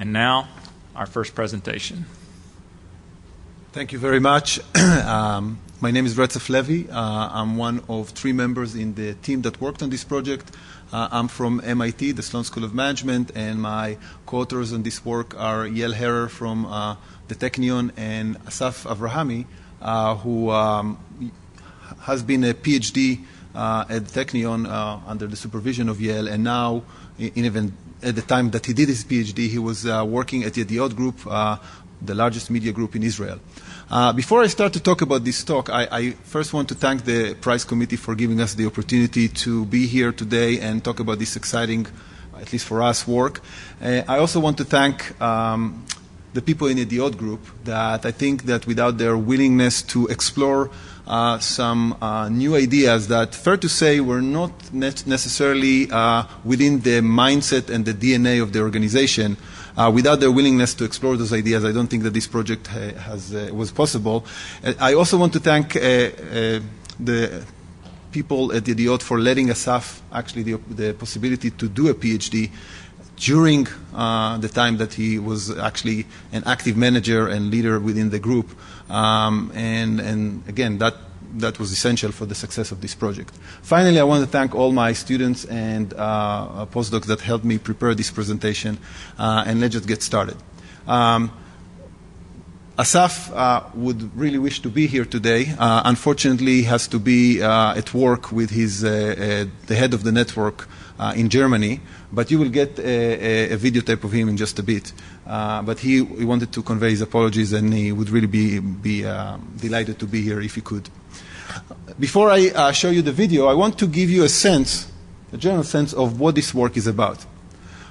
And now, our first presentation. Thank you very much. My name is Retzef Levy. I'm one of 3 members in the team that worked on this project. I'm from MIT, the Sloan School of Management, and my co-authors on this work are Yael Herrer from the Technion and Asaf Avrahami, who has been a PhD at the Technion under the supervision of Yael, and now, even at the time that he did his PhD, he was working at Yedioth Group, the largest media group in Israel. Before I start to talk about this talk, I first want to thank the Prize Committee for giving us the opportunity to be here today and talk about this exciting, at least for us, work. I also want to thank the people in the Yedioth Group that I think that without their willingness to explore some new ideas that, fair to say, were not necessarily within the mindset and the DNA of the organization, without their willingness to explore those ideas, I don't think that this project was possible. I also want to thank the people at Yedioth for letting Asaf actually the possibility to do a PhD during the time that he was actually an active manager and leader within the group. And again, that was essential for the success of this project. Finally, I want to thank all my students and postdocs that helped me prepare this presentation, and let's just get started. Asaf would really wish to be here today. Unfortunately, he has to be at work with the head of the network in Germany, but you will get a videotape of him in just a bit. But he wanted to convey his apologies, and he would really be delighted to be here if he could. Before I show you the video, I want to give you a general sense of what this work is about.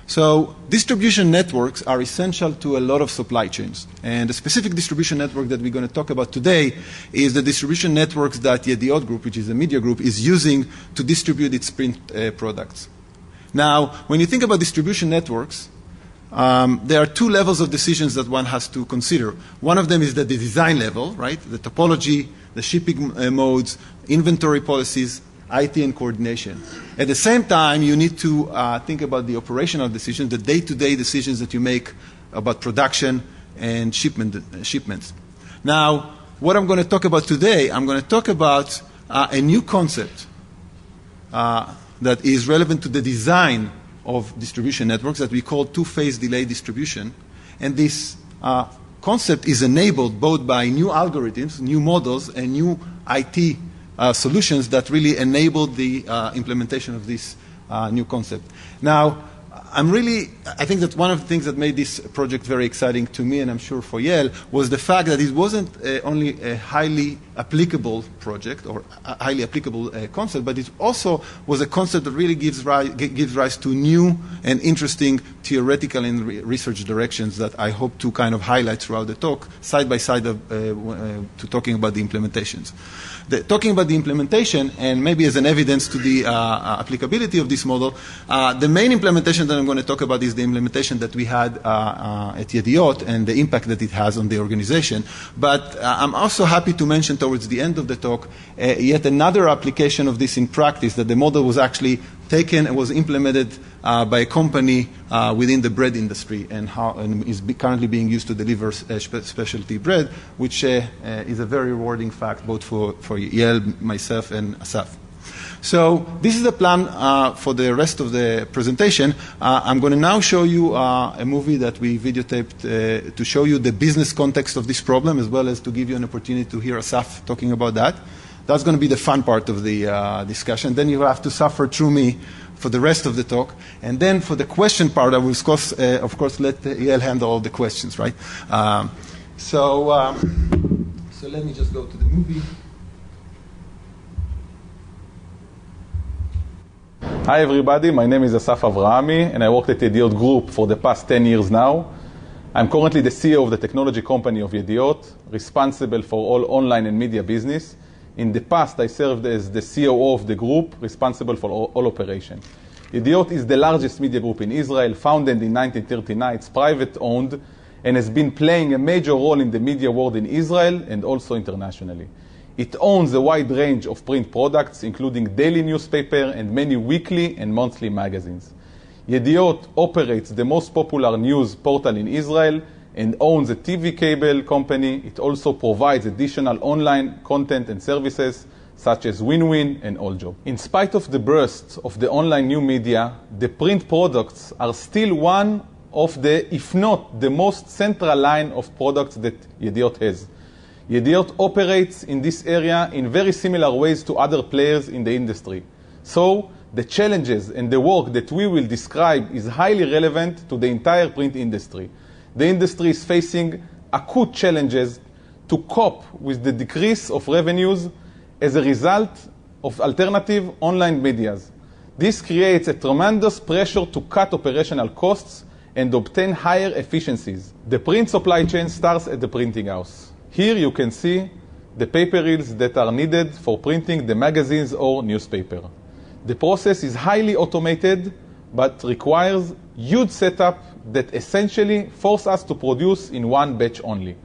So distribution networks are essential to a lot of supply chains. And the specific distribution network that we're going to talk about today is the distribution networks that Yedioth Group, which is a media group, is using to distribute its print products. Now, when you think about distribution networks, there are 2 levels of decisions that one has to consider. One of them is the design level, right? The topology, the shipping modes, inventory policies, IT and coordination. At the same time, you need to think about the operational decisions, the day-to-day decisions that you make about production and shipments. Now, what I'm going to talk about today, I'm going to talk about a new concept that is relevant to the design of distribution networks that we call 2-phase delay distribution. And this concept is enabled both by new algorithms, new models, and new IT solutions that really enable the implementation of this new concept. Now, I think that one of the things that made this project very exciting to me, and I'm sure for Yael, was the fact that it wasn't only a highly applicable project or a highly applicable concept, but it also was a concept that really gives rise to new and interesting theoretical and research directions that I hope to kind of highlight throughout the talk, side by side to talking about the implementations. Talking about the implementation, and maybe as an evidence to the applicability of this model, the main implementation that I'm going to talk about is the implementation that we had at Yedioth and the impact that it has on the organization. But I'm also happy to mention towards the end of the talk yet another application of this in practice, that the model was actually taken and was implemented by a company within the bread industry and is currently being used to deliver specialty bread, which is a very rewarding fact both for Yael, myself, and Asaf. So this is the plan for the rest of the presentation. I'm going to now show you a movie that we videotaped to show you the business context of this problem, as well as to give you an opportunity to hear Asaf talking about that. That's going to be the fun part of the discussion. Then you have to suffer through me for the rest of the talk. And then for the question part, I will, of course, let Yael handle all the questions, right? So let me just go to the movie. Hi everybody, my name is Asaf Avrahami and I worked at Yedioth Group for the past 10 years now. I'm currently the CEO of the technology company of Yedioth, responsible for all online and media business. In the past, I served as the COO of the group, responsible for all operations. Yedioth is the largest media group in Israel, founded in 1939. It's private-owned and has been playing a major role in the media world in Israel and also internationally. It owns a wide range of print products, including daily newspaper and many weekly and monthly magazines. Yedioth operates the most popular news portal in Israel and owns a TV cable company. It also provides additional online content and services such as Win-Win and AllJob. In spite of the burst of the online new media, the print products are still one of the, if not the most central line of products that Yedioth has. Yedioth operates in this area in very similar ways to other players in the industry. So, the challenges and the work that we will describe is highly relevant to the entire print industry. The industry is facing acute challenges to cope with the decrease of revenues as a result of alternative online medias. This creates a tremendous pressure to cut operational costs and obtain higher efficiencies. The print supply chain starts at the printing house. Here you can see the paper reels that are needed for printing the magazines or newspaper. The process is highly automated, but requires huge setup that essentially force us to produce in one batch only.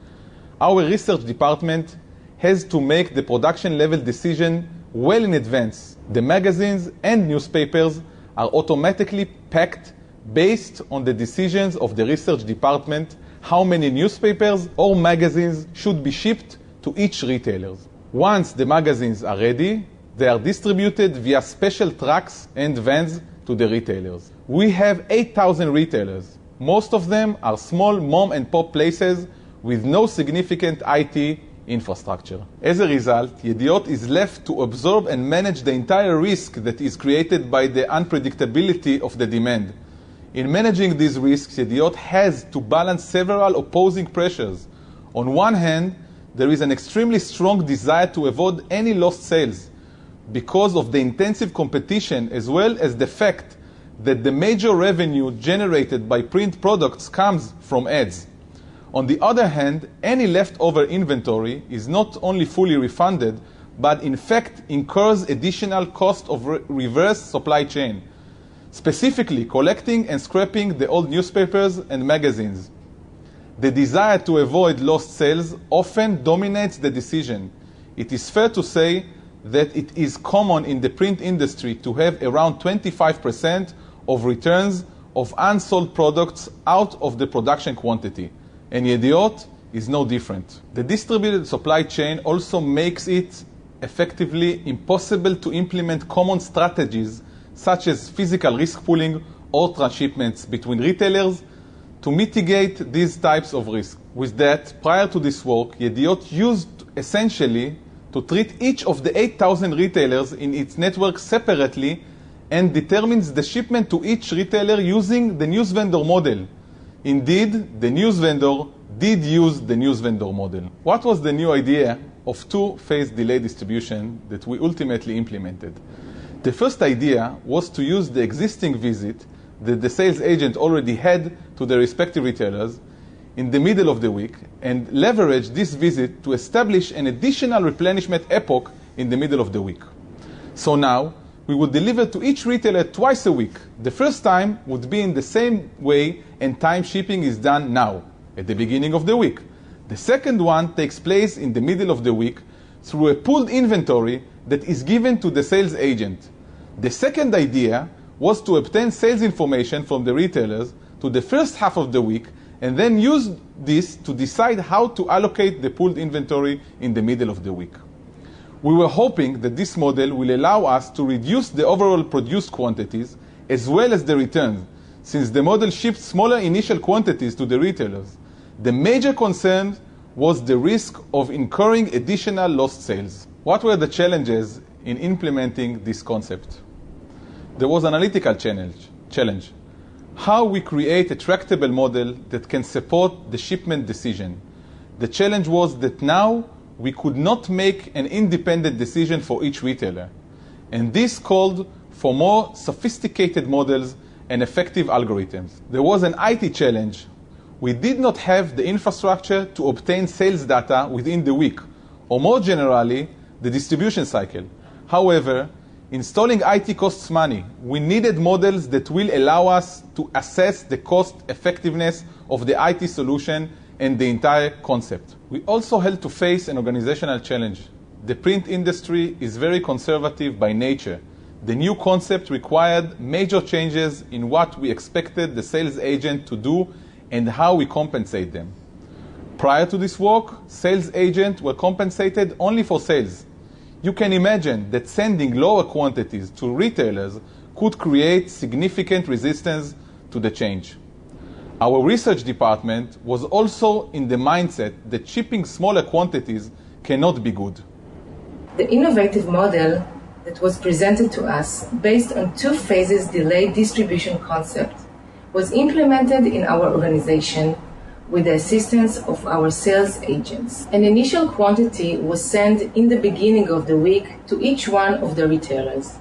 Our research department has to make the production level decision well in advance. The magazines and newspapers are automatically packed based on the decisions of the research department how many newspapers or magazines should be shipped to each retailer. Once the magazines are ready, they are distributed via special trucks and vans to the retailers. We have 8,000 retailers. Most of them are small mom-and-pop places with no significant IT infrastructure. As a result, Yedioth is left to absorb and manage the entire risk that is created by the unpredictability of the demand. In managing these risks, Yedioth has to balance several opposing pressures. On one hand, there is an extremely strong desire to avoid any lost sales because of the intensive competition, as well as the fact that the major revenue generated by print products comes from ads. On the other hand, any leftover inventory is not only fully refunded, but in fact incurs additional cost of reverse supply chain, specifically collecting and scrapping the old newspapers and magazines. The desire to avoid lost sales often dominates the decision. It is fair to say that it is common in the print industry to have around 25% of returns of unsold products out of the production quantity, and Yedioth is no different. The distributed supply chain also makes it effectively impossible to implement common strategies such as physical risk pooling or transshipments between retailers to mitigate these types of risk. With that, prior to this work, Yedioth used essentially to treat each of the 8,000 retailers in its network separately and determines the shipment to each retailer using the news vendor model. Indeed, the news vendor did use the news vendor model. What was the new idea of two-phase delay distribution that we ultimately implemented? The first idea was to use the existing visit that the sales agent already had to the respective retailers in the middle of the week and leverage this visit to establish an additional replenishment epoch in the middle of the week. So now, we would deliver to each retailer twice a week. The first time would be in the same way and time shipping is done now, at the beginning of the week. The second one takes place in the middle of the week through a pooled inventory that is given to the sales agent. The second idea was to obtain sales information from the retailers to the first half of the week and then use this to decide how to allocate the pooled inventory in the middle of the week. We were hoping that this model will allow us to reduce the overall produced quantities as well as the returns, since the model shipped smaller initial quantities to the retailers. The major concern was the risk of incurring additional lost sales. What were the challenges in implementing this concept? There was an analytical challenge. How we create a tractable model that can support the shipment decision. The challenge was that now we could not make an independent decision for each retailer. And this called for more sophisticated models and effective algorithms. There was an IT challenge. We did not have the infrastructure to obtain sales data within the week, or more generally, the distribution cycle. However, installing IT costs money. We needed models that will allow us to assess the cost effectiveness of the IT solution and the entire concept. We also had to face an organizational challenge. The print industry is very conservative by nature. the new concept required major changes in what we expected the sales agent to do and how we compensate them. Prior to this work, sales agents were compensated only for sales. You can imagine that sending lower quantities to retailers could create significant resistance to the change. Our research department was also in the mindset that shipping smaller quantities cannot be good. The innovative model that was presented to us, based on 2 phases delayed distribution concept, was implemented in our organization with the assistance of our sales agents. An initial quantity was sent in the beginning of the week to each one of the retailers.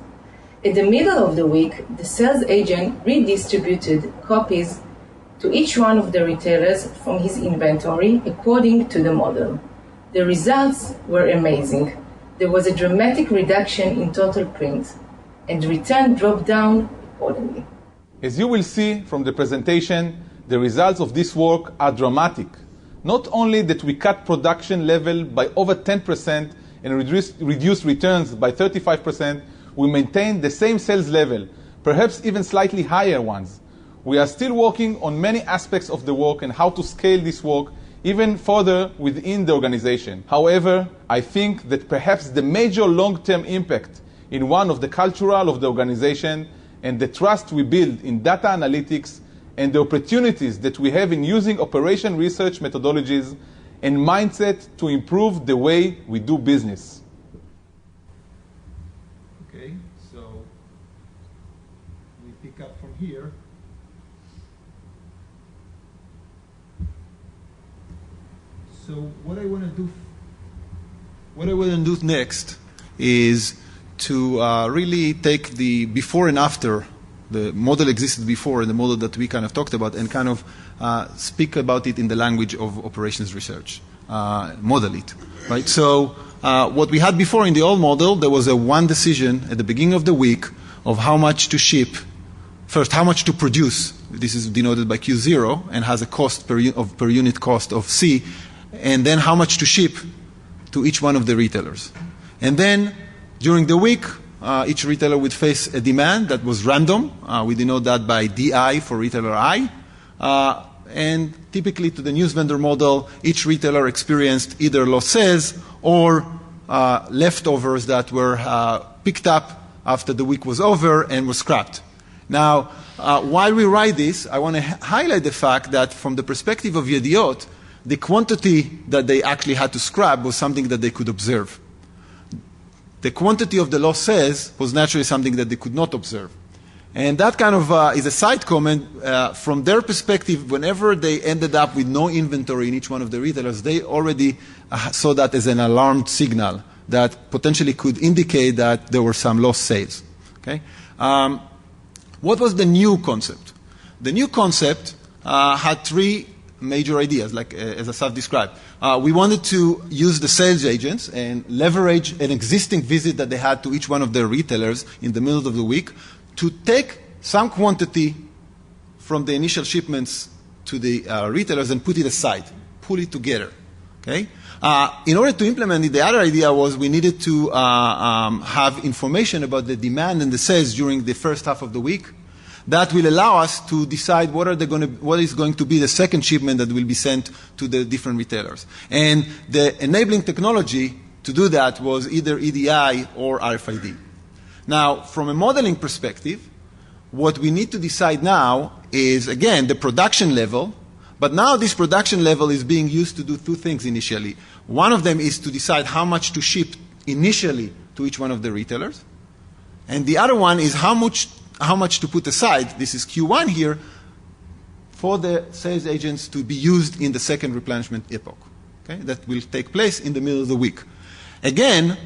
In the middle of the week, the sales agent redistributed copies to each one of the retailers from his inventory according to the model. The results were amazing. There was a dramatic reduction in total print, and return dropped down accordingly. As you will see from the presentation, the results of this work are dramatic. Not only that we cut production level by over 10% and reduced returns by 35%, we maintained the same sales level, perhaps even slightly higher ones. We are still working on many aspects of the work and how to scale this work even further within the organization. However, I think that perhaps the major long-term impact in one of the cultural of the organization and the trust we build in data analytics and the opportunities that we have in using operation research methodologies and mindset to improve the way we do business. Okay, so we pick up from here. So what I want to do next is to really take the before and after. The model existed before, and the model that we kind of talked about, and kind of speak about it in the language of operations research, model it, right? So what we had before in the old model, there was a one decision at the beginning of the week of how much to ship. First, how much to produce. This is denoted by Q0 and has a cost per unit cost of C, and then how much to ship to each one of the retailers. And then during the week, each retailer would face a demand that was random. We denote that by DI for retailer I. And typically to the news vendor model, each retailer experienced either losses or leftovers that were picked up after the week was over and were scrapped. Now, while we write this, I want to highlight the fact that from the perspective of Yedioth, the quantity that they actually had to scrap was something that they could observe. The quantity of the losses was naturally something that they could not observe. And that kind of is a side comment. From their perspective, whenever they ended up with no inventory in each one of the retailers, they already saw that as an alarmed signal that potentially could indicate that there were some lost sales. Okay? What was the new concept? The new concept had 3 major ideas, like as Asaf described. We wanted to use the sales agents and leverage an existing visit that they had to each one of their retailers in the middle of the week to take some quantity from the initial shipments to the retailers and put it aside, pull it together. Okay? In order to implement it, the other idea was we needed to have information about the demand and the sales during the first half of the week. That will allow us to decide what is going to be the second shipment that will be sent to the different retailers. And the enabling technology to do that was either EDI or RFID. Now, from a modeling perspective, what we need to decide now is, again, the production level. But now this production level is being used to do 2 things initially. One of them is to decide how much to ship initially to each one of the retailers. And the other one is how much to put aside, this is Q1 here, for the sales agents to be used in the second replenishment epoch. Okay? That will take place in the middle of the week. Again,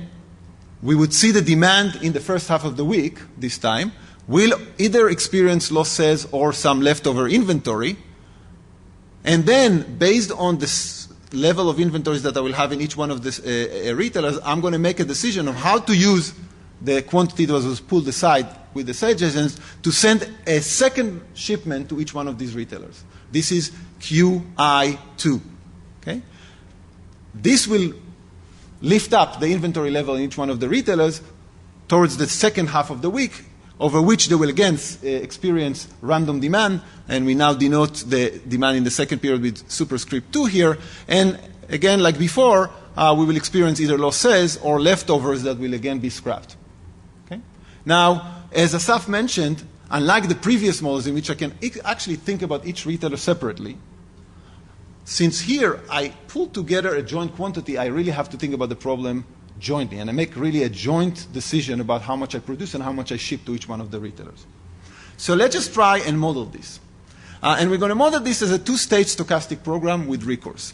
we would see the demand in the first half of the week this time. We'll either experience lost sales or some leftover inventory. And then, based on this level of inventories that I will have in each one of the retailers, I'm going to make a decision of how to use the quantity that was pulled aside with the sales agents to send a second shipment to each one of these retailers. This is QI2. Okay? This will lift up the inventory level in each one of the retailers towards the second half of the week, over which they will again experience random demand, and we now denote the demand in the second period with superscript 2 here. And again, like before, we will experience either losses or leftovers that will again be scrapped. Okay? Now, as Asaf mentioned, unlike the previous models in which I can actually think about each retailer separately, since here I pull together a joint quantity, I really have to think about the problem jointly, and I make really a joint decision about how much I produce and how much I ship to each one of the retailers. So let's just try and model this. And we're going to model this as a two-stage stochastic program with recourse.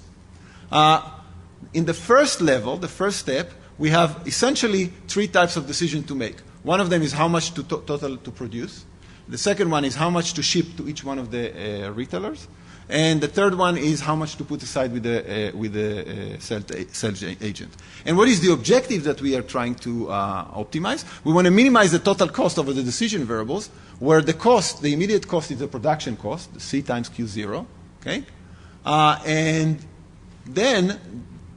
In the first level, the first step, we have essentially three types of decision to make. One of them is how much to total to produce. The second one is how much to ship to each one of the retailers. And the third one is how much to put aside with the sales agent. And what is the objective that we are trying to optimize? We want to minimize the total cost over the decision variables, where the cost, the immediate cost, is the production cost, the C times Q0. Okay? And then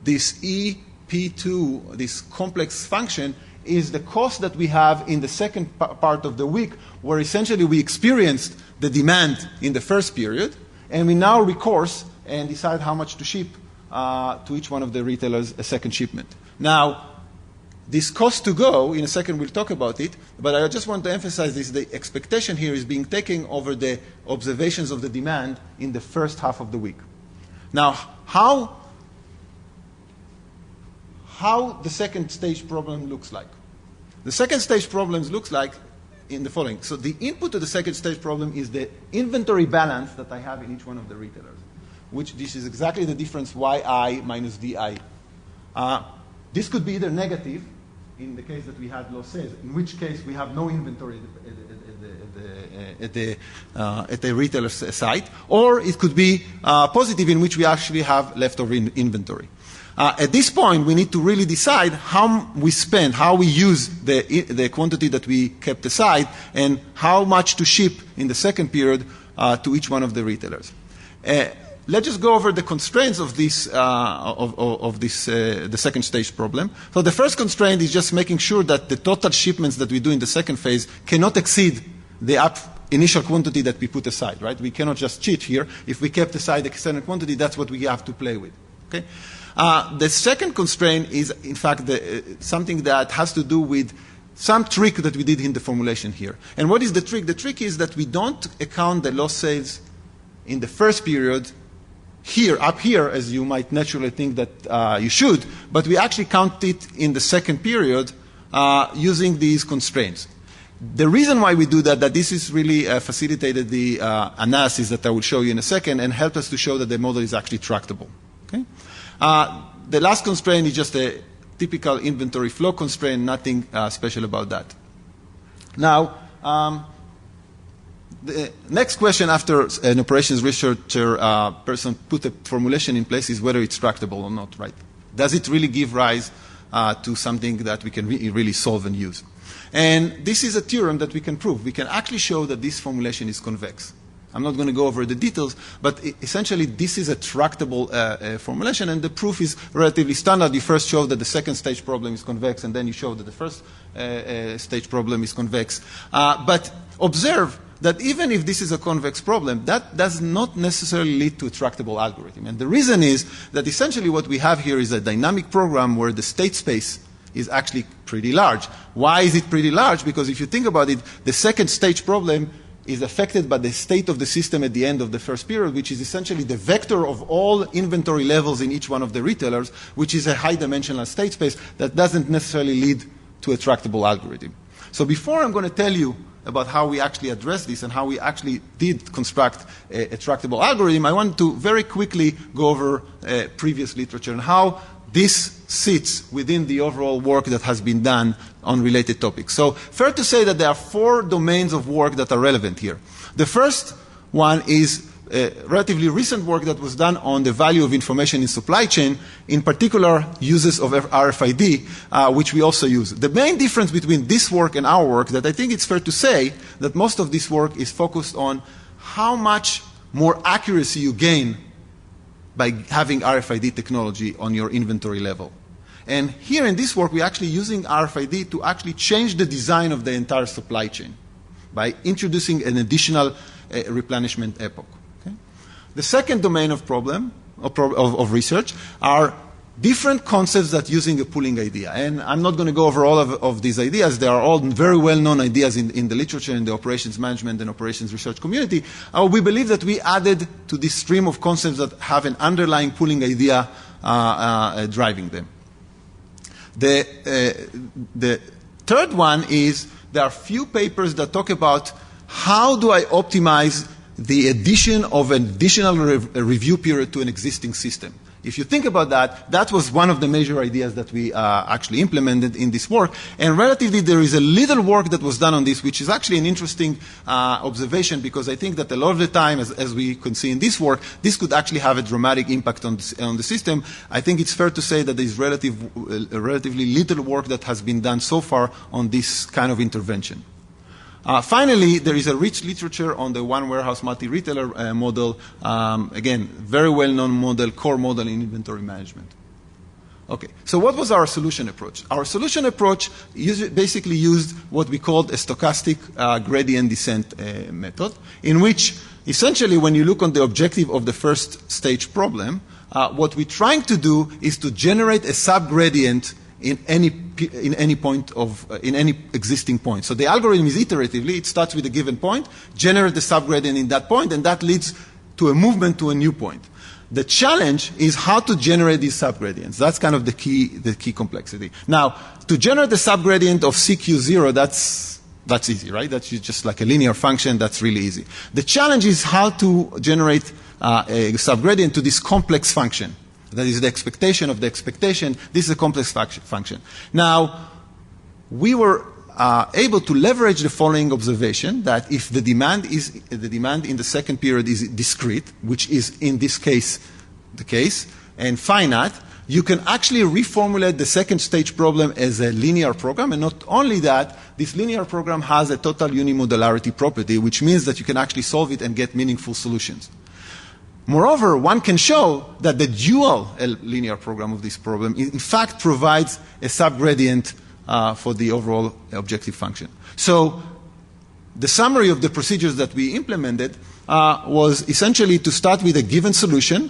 this EP2, this complex function, is the cost that we have in the second part of the week, where essentially we experienced the demand in the first period, and we now recourse and decide how much to ship to each one of the retailers a second shipment. Now, this cost to go, in a second we'll talk about it, but I just want to emphasize this, the expectation here is being taken over the observations of the demand in the first half of the week. Now, how the second stage problem looks like. The second stage problem looks like in the following. So the input to the second stage problem is the inventory balance that I have in each one of the retailers, which this is exactly the difference yi minus di. This could be either negative, in the case that we had losses, in which case we have no inventory at the retailer's site, or it could be positive, in which we actually have leftover inventory. At this point, we need to really decide how we spend, how we use the quantity that we kept aside, and how much to ship in the second period to each one of the retailers. Let's just go over the constraints of this, the second stage problem. So the first constraint is just making sure that the total shipments that we do in the second phase cannot exceed the initial quantity that we put aside, right? We cannot just cheat here. If we kept aside the certain quantity, that's what we have to play with, okay? The second constraint is, in fact, something that has to do with some trick that we did in the formulation here. And what is the trick? The trick is that we don't account the lost sales in the first period here, up here, as you might naturally think that you should, but we actually count it in the second period using these constraints. The reason why we do that this is really facilitated the analysis that I will show you in a second and helped us to show that the model is actually tractable. Okay? The last constraint is just a typical inventory flow constraint, nothing special about that. Now, the next question after an operations researcher person put a formulation in place is whether it's tractable or not, right? Does it really give rise to something that we can really solve and use? And this is a theorem that we can prove. We can actually show that this formulation is convex. I'm not going to go over the details, but essentially this is a tractable formulation, and the proof is relatively standard. You first show that the second stage problem is convex, and then you show that the first stage problem is convex. But observe that even if this is a convex problem, that does not necessarily lead to a tractable algorithm. And the reason is that essentially what we have here is a dynamic program where the state space is actually pretty large. Why is it pretty large? Because if you think about it, the second stage problem is affected by the state of the system at the end of the first period, which is essentially the vector of all inventory levels in each one of the retailers, which is a high-dimensional state space that doesn't necessarily lead to a tractable algorithm. So before I'm going to tell you about how we actually address this and how we actually did construct a tractable algorithm, I want to very quickly go over previous literature and how this sits within the overall work that has been done on related topics. So fair to say that there are 4 domains of work that are relevant here. The first one is relatively recent work that was done on the value of information in supply chain, in particular uses of RFID, which we also use. The main difference between this work and our work, that I think it's fair to say that most of this work is focused on how much more accuracy you gain by having RFID technology on your inventory level. And here in this work, we're actually using RFID to actually change the design of the entire supply chain by introducing an additional replenishment epoch. Okay? The second domain of research are different concepts that using a pooling idea. And I'm not going to go over all of these ideas. They are all very well-known ideas in the literature, in the operations management and operations research community. We believe that we added to this stream of concepts that have an underlying pooling idea driving them. The third one is there are few papers that talk about how do I optimize the addition of an additional review period to an existing system. If you think about that, that was one of the major ideas that we actually implemented in this work. And relatively, there is a little work that was done on this, which is actually an interesting observation, because I think that a lot of the time, as we can see in this work, this could actually have a dramatic impact on the system. I think it's fair to say that there is relatively little work that has been done so far on this kind of intervention. Finally, there is a rich literature on the one warehouse multi-retailer model. Again, very well-known model, core model in inventory management. Okay, so what was our solution approach? Our solution approach basically used what we called a stochastic gradient descent method, in which essentially when you look on the objective of the first stage problem, what we're trying to do is to generate a subgradient in any existing point. So the algorithm is iteratively, it starts with a given point, generate the subgradient in that point, and that leads to a movement to a new point. The challenge is how to generate these subgradients. That's kind of the key complexity. Now, to generate the subgradient of CQ0, that's easy, right? That's just like a linear function, that's really easy. The challenge is how to generate a subgradient to this complex function. That is the expectation of the expectation. This is a complex function. Now, we were able to leverage the following observation, that if the demand in the second period is discrete, which is in this case the case, and finite, you can actually reformulate the second stage problem as a linear program. And not only that, this linear program has a total unimodularity property, which means that you can actually solve it and get meaningful solutions. Moreover, one can show that the dual linear program of this problem in fact provides a subgradient for the overall objective function. So the summary of the procedures that we implemented was essentially to start with a given solution,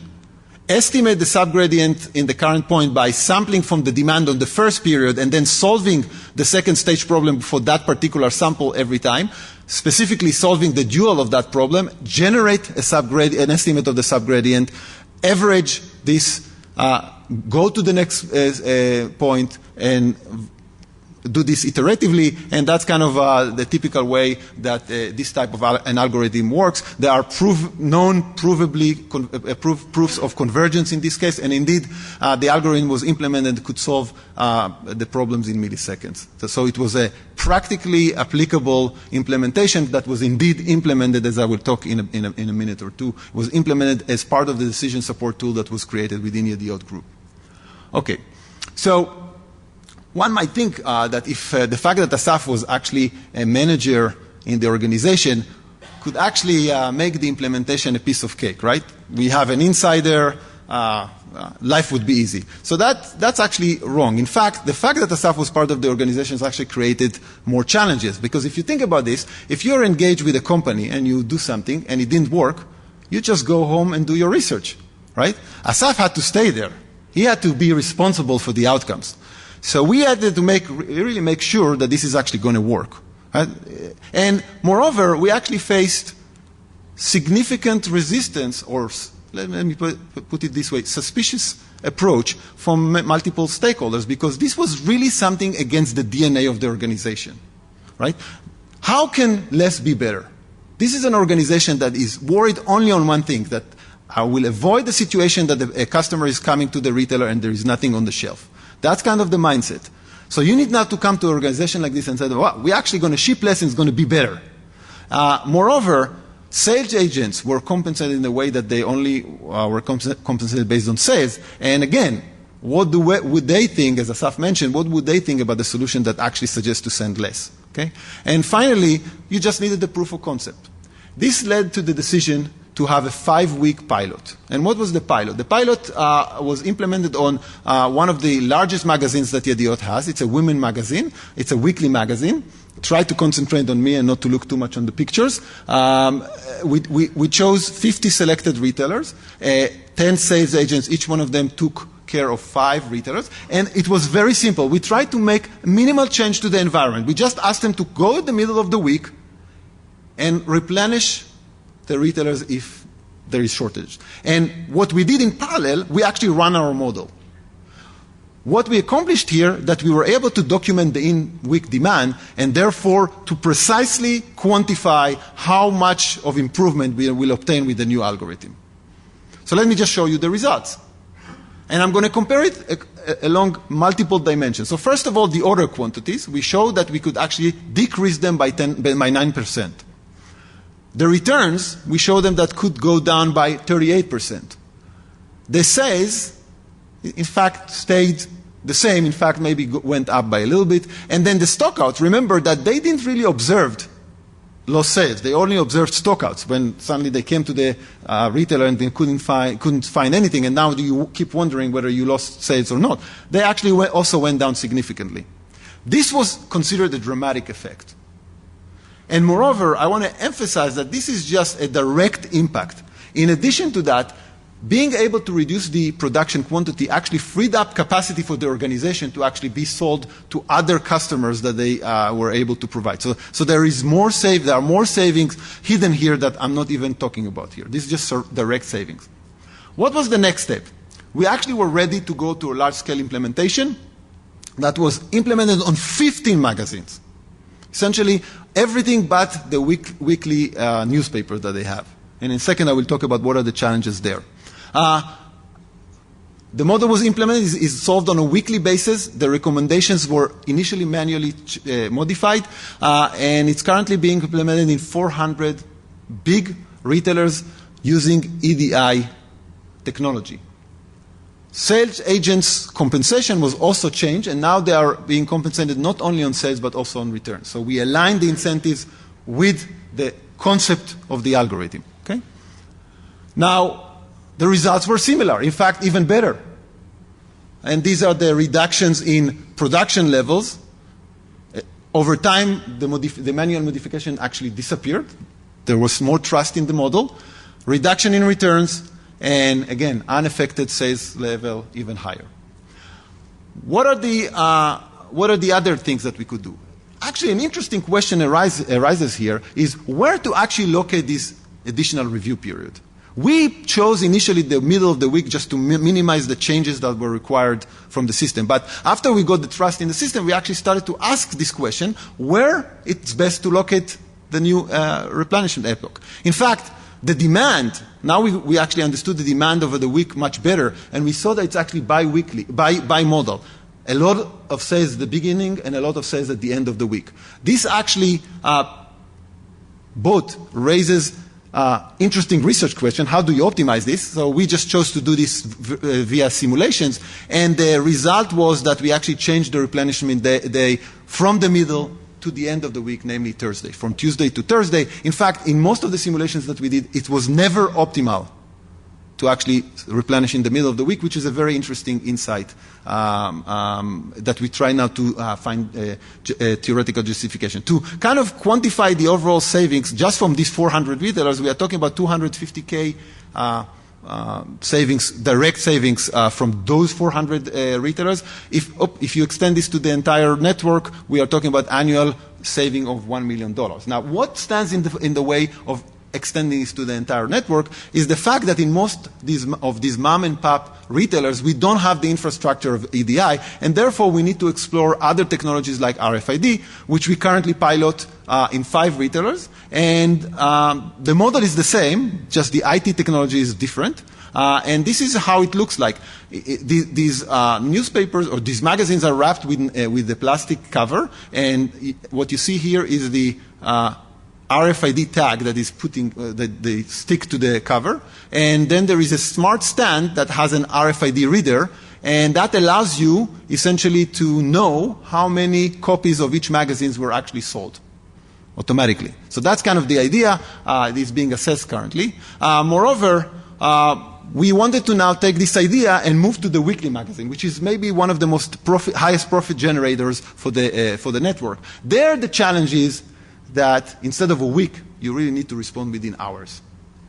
estimate the subgradient in the current point by sampling from the demand on the first period and then solving the second stage problem for that particular sample every time, specifically solving the dual of that problem, generate an estimate of the subgradient, average this, go to the next point, and do this iteratively, and that's kind of the typical way that this type of an algorithm works. There are proofs of convergence in this case, and indeed the algorithm was implemented, could solve the problems in milliseconds. So it was a practically applicable implementation that was indeed implemented, as I will talk in a minute or two. It was implemented as part of the decision support tool that was created within Yedioth group. Okay, so one might think that if the fact that Asaf was actually a manager in the organization could actually make the implementation a piece of cake, right? We have an insider, life would be easy. So that's actually wrong. In fact, the fact that Asaf was part of the organization has actually created more challenges. Because if you think about this, if you're engaged with a company and you do something and it didn't work, you just go home and do your research, right? Asaf had to stay there. He had to be responsible for the outcomes. So we had to really make sure that this is actually going to work. Right? And moreover, we actually faced significant resistance, or let me put it this way, suspicious approach from multiple stakeholders, because this was really something against the DNA of the organization. Right? How can less be better? This is an organization that is worried only on one thing, that I will avoid the situation that a customer is coming to the retailer and there is nothing on the shelf. That's kind of the mindset. So you need not to come to an organization like this and say, well, we're actually going to ship less and it's going to be better. Moreover, sales agents were compensated in a way that they only were compensated based on sales. And again, what would they think, as Asaf mentioned, what would they think about the solution that actually suggests to send less? Okay? And finally, you just needed the proof of concept. This led to the decision to have a 5-week pilot. And what was the pilot? The pilot was implemented on one of the largest magazines that Yedioth has. It's a women magazine. It's a weekly magazine. Try to concentrate on me and not to look too much on the pictures. We chose 50 selected retailers, 10 sales agents. Each one of them took care of 5 retailers. And it was very simple. We tried to make minimal change to the environment. We just asked them to go in the middle of the week and replenish the retailers if there is shortage. And what we did in parallel, we actually ran our model. What we accomplished here, that we were able to document the in-week demand and therefore to precisely quantify how much of improvement we will obtain with the new algorithm. So let me just show you the results. And I'm going to compare it along multiple dimensions. So first of all, the order quantities, we showed that we could actually decrease them by 9%. The returns, we showed them that could go down by 38%. The sales, in fact, stayed the same. In fact, maybe went up by a little bit. And then the stockouts, remember that they didn't really observe lost sales. They only observed stockouts when suddenly they came to the retailer and they couldn't find anything. And now you keep wondering whether you lost sales or not. They actually also went down significantly. This was considered a dramatic effect. And moreover, I want to emphasize that this is just a direct impact. In addition to that, being able to reduce the production quantity actually freed up capacity for the organization to actually be sold to other customers that they were able to provide. So there are more savings hidden here that I'm not even talking about here. This is just direct savings. What was the next step? We actually were ready to go to a large-scale implementation that was implemented on 15 magazines. Essentially, everything but the weekly newspaper that they have. And in a second, I will talk about what are the challenges there. The model was implemented, is solved on a weekly basis. The recommendations were initially manually modified, and it's currently being implemented in 400 big retailers using EDI technology. Sales agents' compensation was also changed, and now they are being compensated not only on sales but also on returns. So we aligned the incentives with the concept of the algorithm. Okay? Now, the results were similar, in fact, even better. And these are the reductions in production levels. Over time, the manual modification actually disappeared. There was more trust in the model. Reduction in returns, and again, unaffected sales level even higher. What are the other things that we could do? Actually, an interesting question arises here is where to actually locate this additional review period. We chose initially the middle of the week just to minimize the changes that were required from the system. But after we got the trust in the system, we actually started to ask this question, where it's best to locate the new replenishment epoch. In fact, the demand, now we actually understood the demand over the week much better, and we saw that it's actually bi-weekly, by model. A lot of sales at the beginning and a lot of sales at the end of the week. This actually both raises interesting research question. How do you optimize this? So we just chose to do this via simulations, and the result was that we actually changed the replenishment day from the middle to the end of the week, namely Thursday, from Tuesday to Thursday. In fact, in most of the simulations that we did, it was never optimal to actually replenish in the middle of the week, which is a very interesting insight that we try now to find a theoretical justification. To kind of quantify the overall savings just from these 400 retailers, we are talking about 250K savings, direct savings from those 400 retailers. If you extend this to the entire network, we are talking about annual saving of $1 million. Now, what stands in the way of extending this to the entire network is the fact that in most of these mom and pop retailers, we don't have the infrastructure of EDI, and therefore we need to explore other technologies like RFID, which we currently pilot in 5 retailers. And the model is the same, just the IT technology is different. And this is how it looks like. These newspapers or these magazines are wrapped with the plastic cover, and what you see here is the RFID tag that is that they stick to the cover, and then there is a smart stand that has an RFID reader, and that allows you essentially to know how many copies of each magazines were actually sold. automatically. So that's kind of the idea. It is being assessed currently. Moreover, we wanted to now take this idea and move to the weekly magazine, which is maybe one of the highest profit generators for the network. There, the challenge is that instead of a week, you really need to respond within hours.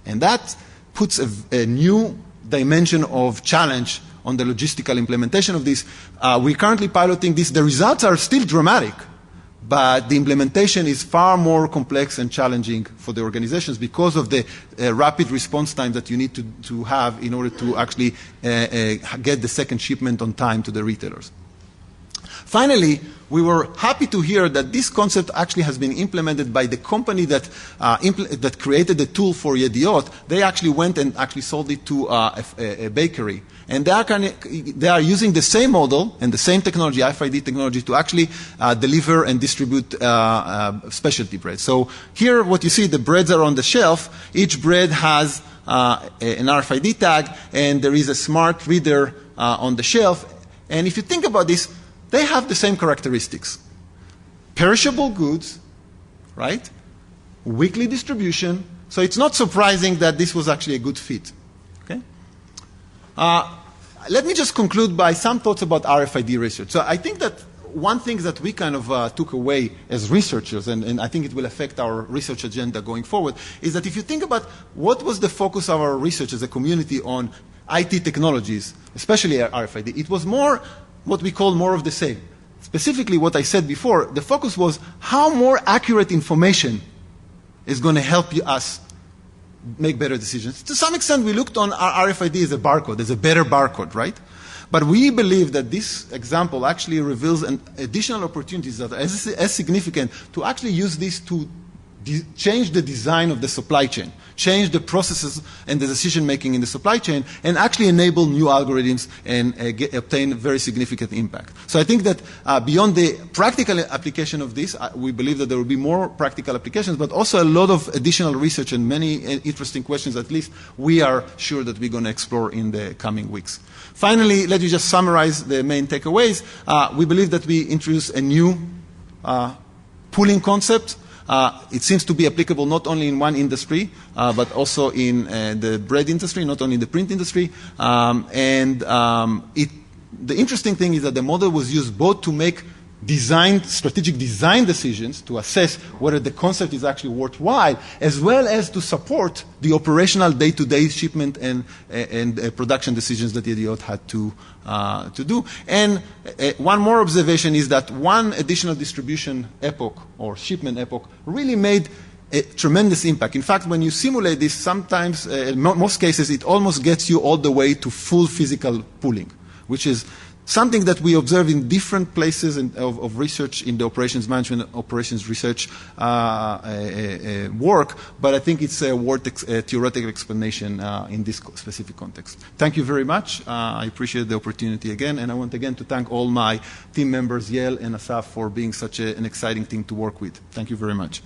And that puts a new dimension of challenge on the logistical implementation of this. We're currently piloting this. The results are still dramatic, but the implementation is far more complex and challenging for the organizations because of the rapid response time that you need to have in order to actually get the second shipment on time to the retailers. Finally, we were happy to hear that this concept actually has been implemented by the company that created the tool for Yedioth. They actually went and actually sold it to a bakery. And they are using the same model and the same technology, RFID technology, to actually deliver and distribute specialty bread. So here what you see, the breads are on the shelf. Each bread has an RFID tag, and there is a smart reader on the shelf. And if you think about this, they have the same characteristics. Perishable goods, right? Weekly distribution. So it's not surprising that this was actually a good fit. Okay? Let me just conclude by some thoughts about RFID research. So I think that one thing that we kind of took away as researchers, and I think it will affect our research agenda going forward, is that if you think about what was the focus of our research as a community on IT technologies, especially RFID, it was more what we call more of the same. Specifically, what I said before, the focus was how more accurate information is going to help us make better decisions. To some extent, we looked on RFID as a barcode, as a better barcode, right? But we believe that this example actually reveals additional opportunities that are as significant to actually use this to change the design of the supply chain, change the processes and the decision-making in the supply chain, and actually enable new algorithms and obtain very significant impact. So I think that beyond the practical application of this, we believe that there will be more practical applications, but also a lot of additional research and many interesting questions, at least we are sure that we're going to explore in the coming weeks. Finally, let me just summarize the main takeaways. We believe that we introduced a new pooling concept. It seems to be applicable not only in one industry, but also in the bread industry, not only in the print industry. The interesting thing is that the model was used both to make strategic design decisions to assess whether the concept is actually worthwhile, as well as to support the operational day-to-day shipment and production decisions that Yedioth had to do. And one more observation is that one additional distribution epoch or shipment epoch really made a tremendous impact. In fact, when you simulate this, sometimes, in most cases, it almost gets you all the way to full physical pooling, which is something that we observe in different places of research in the operations management, operations research work, but I think it's worth a theoretical explanation in this specific context. Thank you very much. I appreciate the opportunity again, and I want again to thank all my team members, Yael and Asaf, for being such an exciting team to work with. Thank you very much.